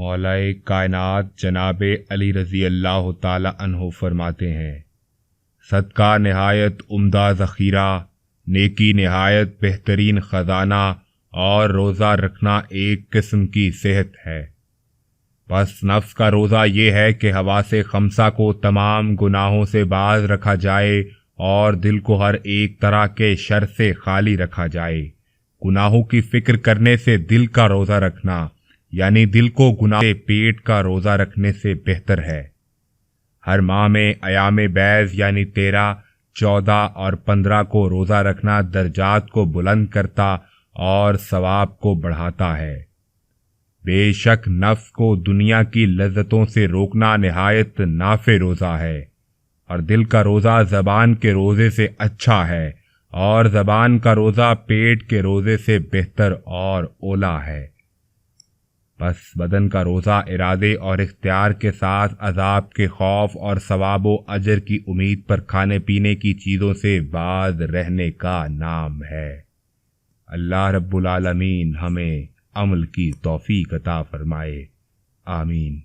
مولا کائنات جناب علی رضی اللہ تعالی عنہ فرماتے ہیں، صدقہ نہایت عمدہ ذخیرہ، نیکی نہایت بہترین خزانہ، اور روزہ رکھنا ایک قسم کی صحت ہے۔ بس نفس کا روزہ یہ ہے کہ حواس خمسہ کو تمام گناہوں سے باز رکھا جائے اور دل کو ہر ایک طرح کے شر سے خالی رکھا جائے۔ گناہوں کی فکر کرنے سے دل کا روزہ رکھنا یعنی دل کو گناہ سے پیٹ کا روزہ رکھنے سے بہتر ہے۔ ہر ماہ میں ایام بیض یعنی 13، 14 اور 15 کو روزہ رکھنا درجات کو بلند کرتا اور ثواب کو بڑھاتا ہے۔ بے شک نفس کو دنیا کی لذتوں سے روکنا نہایت نافع روزہ ہے، اور دل کا روزہ زبان کے روزے سے اچھا ہے، اور زبان کا روزہ پیٹ کے روزے سے بہتر اور اولی ہے۔ بس بدن کا روزہ ارادے اور اختیار کے ساتھ عذاب کے خوف اور ثواب و اجر کی امید پر کھانے پینے کی چیزوں سے باز رہنے کا نام ہے۔ اللہ رب العالمین ہمیں عمل کی توفیق عطا فرمائے، آمین۔